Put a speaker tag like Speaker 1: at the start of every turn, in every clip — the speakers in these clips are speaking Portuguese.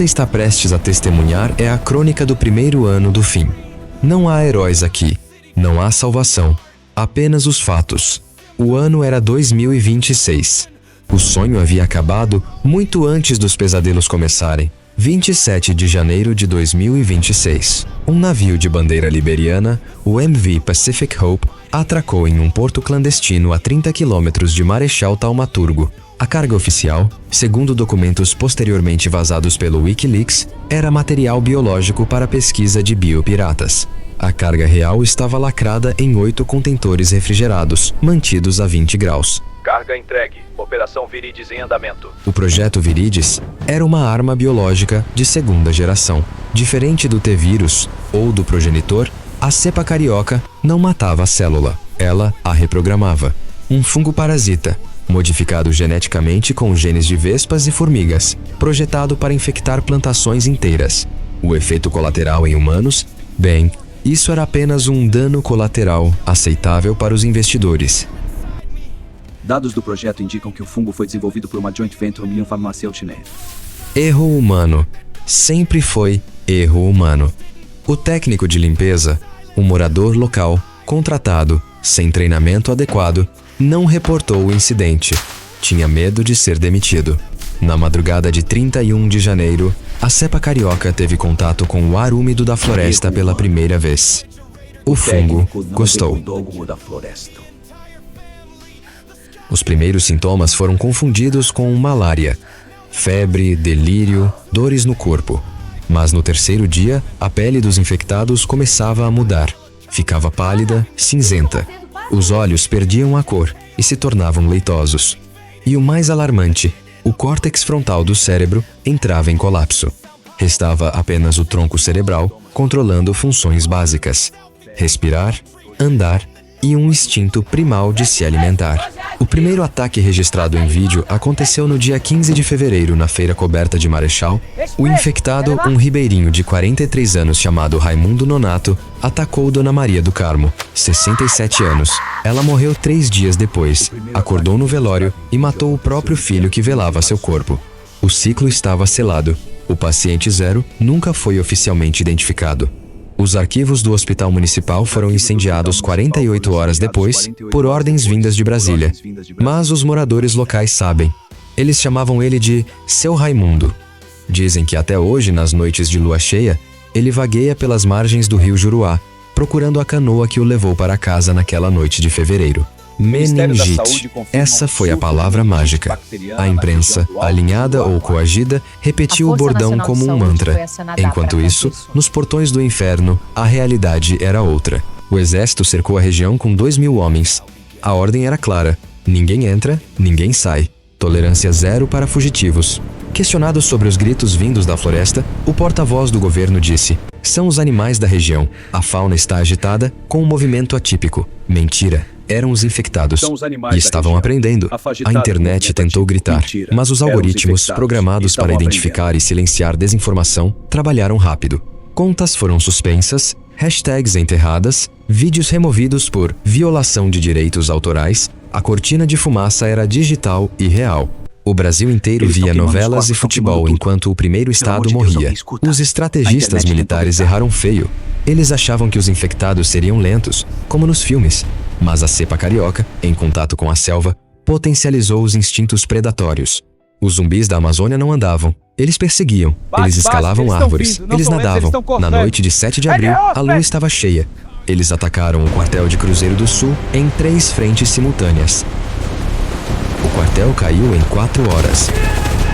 Speaker 1: Você está prestes a testemunhar é a crônica do primeiro ano do fim. Não há heróis aqui, não há salvação, apenas os fatos. O ano era 2026. O sonho havia acabado muito antes dos pesadelos começarem. 27 de janeiro de 2026. Um navio de bandeira liberiana, o MV Pacific Hope, atracou em um porto clandestino a 30 quilômetros de Marechal Taumaturgo. A carga oficial, segundo documentos posteriormente vazados pelo Wikileaks, era material biológico para pesquisa de biopiratas. A carga real estava lacrada em 8 contentores refrigerados, mantidos a 20 graus.
Speaker 2: Carga entregue. Operação Virides em andamento.
Speaker 1: O projeto Virides era uma arma biológica de segunda geração. Diferente do T-vírus ou do progenitor, a cepa carioca não matava a célula, ela a reprogramava. Um fungo parasita, modificado geneticamente com genes de vespas e formigas, projetado para infectar plantações inteiras. O efeito colateral em humanos? Bem, isso era apenas um dano colateral aceitável para os investidores.
Speaker 3: Dados do projeto indicam que o fungo foi desenvolvido por uma joint venture Million Pharmaceutical.
Speaker 1: Erro humano. Sempre foi erro humano. O técnico de limpeza, um morador local, contratado, sem treinamento adequado, não reportou o incidente. Tinha medo de ser demitido. Na madrugada de 31 de janeiro, a cepa carioca teve contato com o ar úmido da floresta pela primeira vez. O fungo gostou. Os primeiros sintomas foram confundidos com malária, febre, delírio, dores no corpo. Mas no terceiro dia, a pele dos infectados começava a mudar. Ficava pálida, cinzenta. Os olhos perdiam a cor e se tornavam leitosos. E o mais alarmante, o córtex frontal do cérebro entrava em colapso. Restava apenas o tronco cerebral, controlando funções básicas: respirar, andar e um instinto primal de se alimentar. O primeiro ataque registrado em vídeo aconteceu no dia 15 de fevereiro na feira coberta de Marechal. O infectado, um ribeirinho de 43 anos chamado Raimundo Nonato, atacou Dona Maria do Carmo, 67 anos. Ela morreu 3 dias depois, acordou no velório e matou o próprio filho que velava seu corpo. O ciclo estava selado. O paciente zero nunca foi oficialmente identificado. Os arquivos do Hospital Municipal foram incendiados 48 horas depois, por ordens vindas de Brasília. Mas os moradores locais sabem. Eles chamavam ele de Seu Raimundo. Dizem que até hoje, nas noites de lua cheia, ele vagueia pelas margens do rio Juruá, procurando a canoa que o levou para casa naquela noite de fevereiro. Meningite. Essa foi a palavra mágica. A imprensa, alinhada ou coagida, repetiu o bordão como um mantra. Enquanto isso, nos portões do inferno, a realidade era outra. O exército cercou a região com 2.000 homens. A ordem era clara: ninguém entra, ninguém sai. Tolerância zero para fugitivos. Questionado sobre os gritos vindos da floresta, o porta-voz do governo disse: são os animais da região. A fauna está agitada, com um movimento atípico. Mentira. Eram os infectados e estavam aprendendo. A internet tentou gritar, mas os algoritmos programados para identificar e silenciar desinformação trabalharam rápido. Contas foram suspensas, hashtags enterradas, vídeos removidos por violação de direitos autorais. A cortina de fumaça era digital e real. O Brasil inteiro via novelas e futebol enquanto o primeiro estado morria. Os estrategistas militares erraram feio. Eles achavam que os infectados seriam lentos, como nos filmes. Mas a cepa carioca, em contato com a selva, potencializou os instintos predatórios. Os zumbis da Amazônia não andavam. Eles perseguiam. Eles escalavam árvores. Eles nadavam. Na noite de 7 de abril, a lua estava cheia. Eles atacaram o quartel de Cruzeiro do Sul em 3 frentes simultâneas. O quartel caiu em 4 horas.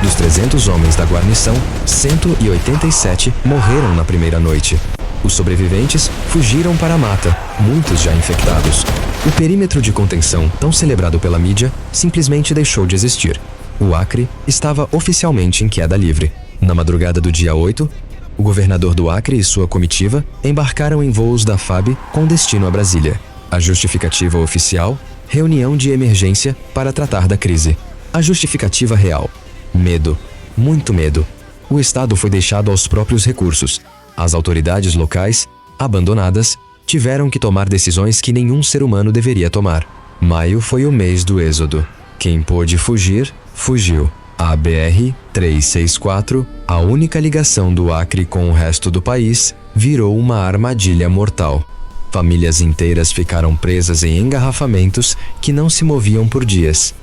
Speaker 1: Dos 300 homens da guarnição, 187 morreram na primeira noite. Os sobreviventes fugiram para a mata, muitos já infectados. O perímetro de contenção, tão celebrado pela mídia, simplesmente deixou de existir. O Acre estava oficialmente em queda livre. Na madrugada do dia 8, o governador do Acre e sua comitiva embarcaram em voos da FAB com destino a Brasília. A justificativa oficial: reunião de emergência para tratar da crise. A justificativa real: medo. Muito medo. O Estado foi deixado aos próprios recursos. As autoridades locais, abandonadas, tiveram que tomar decisões que nenhum ser humano deveria tomar. Maio foi o mês do êxodo. Quem pôde fugir, fugiu. A BR-364, a única ligação do Acre com o resto do país, virou uma armadilha mortal. Famílias inteiras ficaram presas em engarrafamentos que não se moviam por dias.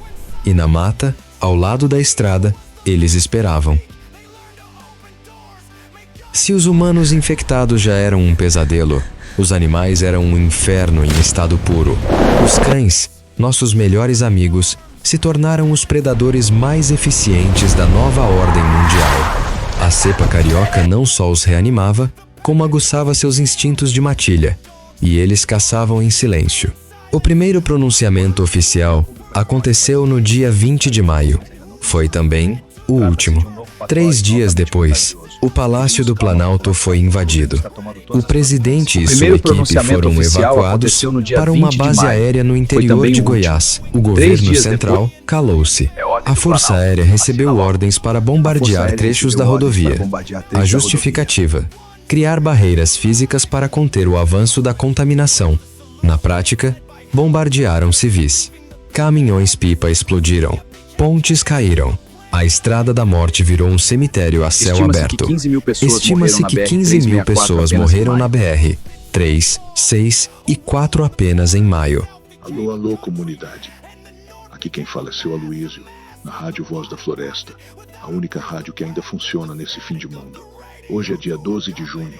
Speaker 1: E na mata, ao lado da estrada, eles esperavam. Se os humanos infectados já eram um pesadelo, os animais eram um inferno em estado puro. Os cães, nossos melhores amigos, se tornaram os predadores mais eficientes da nova ordem mundial. A cepa carioca não só os reanimava, como aguçava seus instintos de matilha, e eles caçavam em silêncio. O primeiro pronunciamento oficial aconteceu no dia 20 de maio. Foi também o último. 3 dias depois, o Palácio do Planalto foi invadido. O presidente e sua equipe foram evacuados para uma base aérea no interior de Goiás. O governo central calou-se. A Força Aérea recebeu ordens para bombardear trechos da rodovia. A justificativa: criar barreiras físicas para conter o avanço da contaminação. Na prática, bombardearam civis. Caminhões-pipa explodiram. Pontes caíram. A Estrada da Morte virou um cemitério a céu aberto. Estima-se que 15 mil pessoas morreram na BR, 3, 6 e 4 apenas em maio.
Speaker 4: Alô, alô, comunidade. Aqui quem fala é seu Aloísio, na Rádio Voz da Floresta, a única rádio que ainda funciona nesse fim de mundo. Hoje é dia 12 de junho,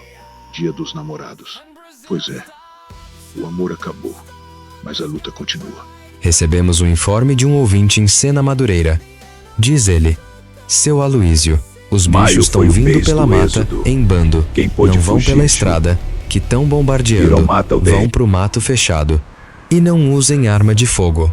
Speaker 4: dia dos namorados. Pois é, o amor acabou, mas a luta continua.
Speaker 1: Recebemos um informe de um ouvinte em Sena Madureira. Diz ele: seu Aloísio, os bichos estão vindo pela mata, em bando, não vão pela estrada, que tão bombardeando, vão pro mato fechado. E não usem arma de fogo.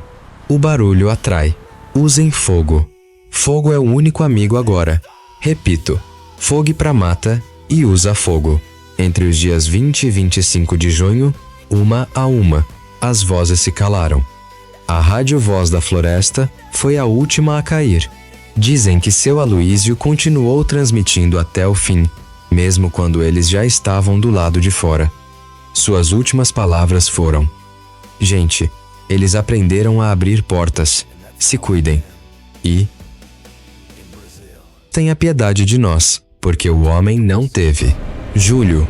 Speaker 1: O barulho atrai. Usem fogo. Fogo é o único amigo agora. Repito, fogue pra mata e usa fogo. Entre os dias 20 e 25 de junho, 1 a 1, as vozes se calaram. A Rádio Voz da Floresta foi a última a cair. Dizem que seu Aloísio continuou transmitindo até o fim, mesmo quando eles já estavam do lado de fora. Suas últimas palavras foram: gente, eles aprenderam a abrir portas. Se cuidem. E tenha piedade de nós, porque o homem não teve. Julho.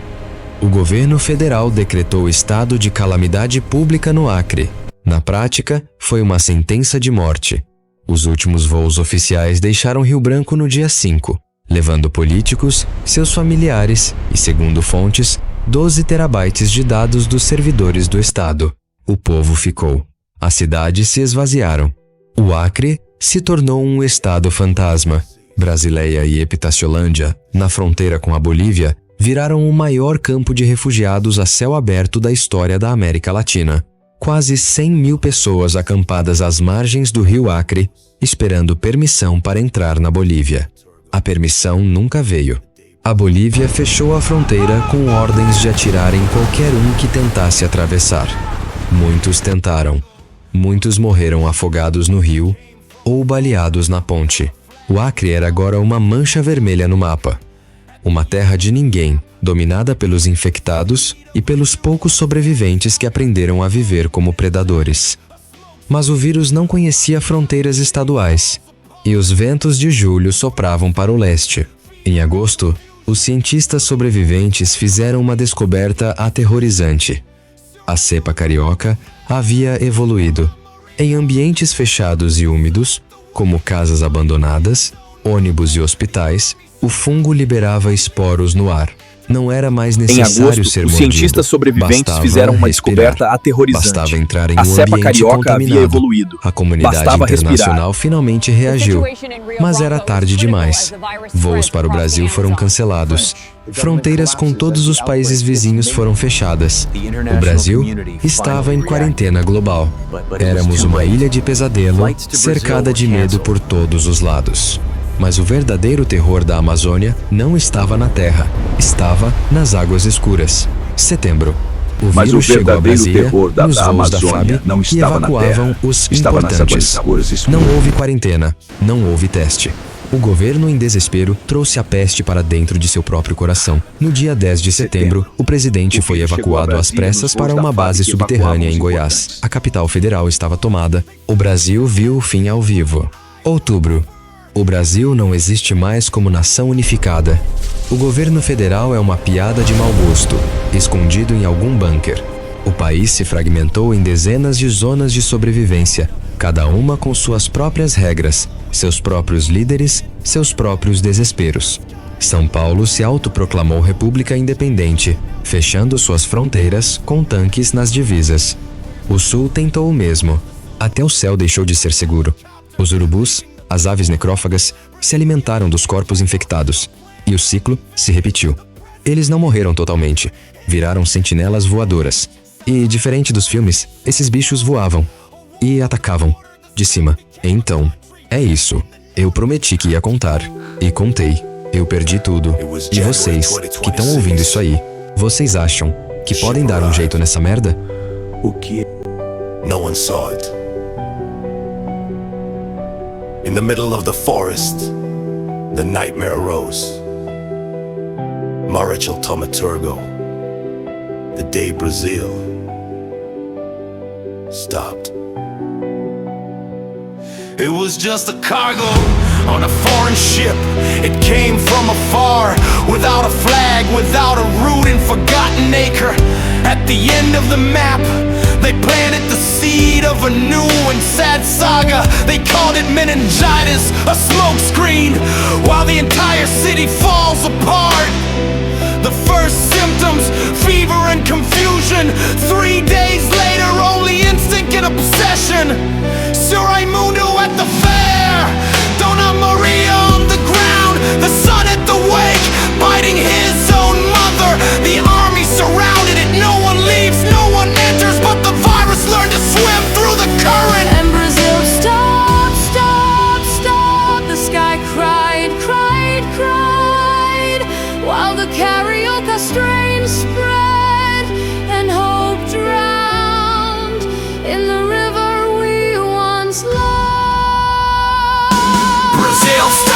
Speaker 1: O governo federal decretou estado de calamidade pública no Acre. Na prática, foi uma sentença de morte. Os últimos voos oficiais deixaram Rio Branco no dia 5, levando políticos, seus familiares e, segundo fontes, 12 terabytes de dados dos servidores do Estado. O povo ficou. As cidades se esvaziaram. O Acre se tornou um estado fantasma. Brasileia e Epitaciolândia, na fronteira com a Bolívia, viraram o maior campo de refugiados a céu aberto da história da América Latina. Quase 100 mil pessoas acampadas às margens do rio Acre, esperando permissão para entrar na Bolívia. A permissão nunca veio. A Bolívia fechou a fronteira com ordens de atirar em qualquer um que tentasse atravessar. Muitos tentaram. Muitos morreram afogados no rio ou baleados na ponte. O Acre era agora uma mancha vermelha no mapa. Uma terra de ninguém, dominada pelos infectados e pelos poucos sobreviventes que aprenderam a viver como predadores. Mas o vírus não conhecia fronteiras estaduais, e os ventos de julho sopravam para o leste. Em agosto, os cientistas sobreviventes fizeram uma descoberta aterrorizante. A cepa carioca havia evoluído. Em ambientes fechados e úmidos, como casas abandonadas, ônibus e hospitais, o fungo liberava esporos no ar. Não era mais necessário ser mordido.
Speaker 5: Os cientistas sobreviventes fizeram uma descoberta aterrorizante.
Speaker 1: Bastava entrar em
Speaker 5: a
Speaker 1: um
Speaker 5: cepa
Speaker 1: ambiente
Speaker 5: carioca
Speaker 1: contaminado.
Speaker 5: havia evoluído.
Speaker 1: A comunidade internacional finalmente reagiu, mas era tarde demais. Voos para o Brasil foram cancelados. Fronteiras com todos os países vizinhos foram fechadas. O Brasil estava em quarentena global. Éramos uma ilha de pesadelo, cercada de medo por todos os lados. Mas o verdadeiro terror da Amazônia não estava na terra, estava nas águas escuras. Setembro. O vírus chegou a Brasília nos voos da FAB que evacuavam os importantes. Não houve quarentena, não houve teste. O governo, em desespero, trouxe a peste para dentro de seu próprio coração. No dia 10 de setembro, o presidente foi evacuado às pressas para uma base subterrânea em Goiás. A capital federal estava tomada. O Brasil viu o fim ao vivo. Outubro. O Brasil não existe mais como nação unificada. O governo federal é uma piada de mau gosto, escondido em algum bunker. O país se fragmentou em dezenas de zonas de sobrevivência, cada uma com suas próprias regras, seus próprios líderes, seus próprios desesperos. São Paulo se autoproclamou república independente, fechando suas fronteiras com tanques nas divisas. O Sul tentou o mesmo. Até o céu deixou de ser seguro. Os urubus, as aves necrófagas, se alimentaram dos corpos infectados, e o ciclo se repetiu. Eles não morreram totalmente, viraram sentinelas voadoras. E, diferente dos filmes, esses bichos voavam e atacavam de cima. Então, é isso. Eu prometi que ia contar, e contei. Eu perdi tudo. E vocês, que estão ouvindo isso aí, vocês acham que podem dar um jeito nessa merda?
Speaker 3: O que?
Speaker 6: No one saw it. In the middle of the forest, the nightmare arose. Marechal Thaumaturgo, the day Brazil stopped. It was just a cargo on a foreign ship. It came from afar, without a flag, without a root and forgotten acre. At the end of the map, they planted the seed of a new and sad saga. They called it meningitis, a smokescreen, while the entire city falls apart. The first symptoms, fever and confusion. 3 days later, only instinct and obsession. Sur Raimundo at the fair, Dona Maria on the ground, the son at the wake, biting his own mother. The army surrounded it, no one leaves, no one enters, but the virus learned to swim through the current.
Speaker 7: And Brazil stopped, stopped, stopped. The sky cried, cried, cried, while the carriage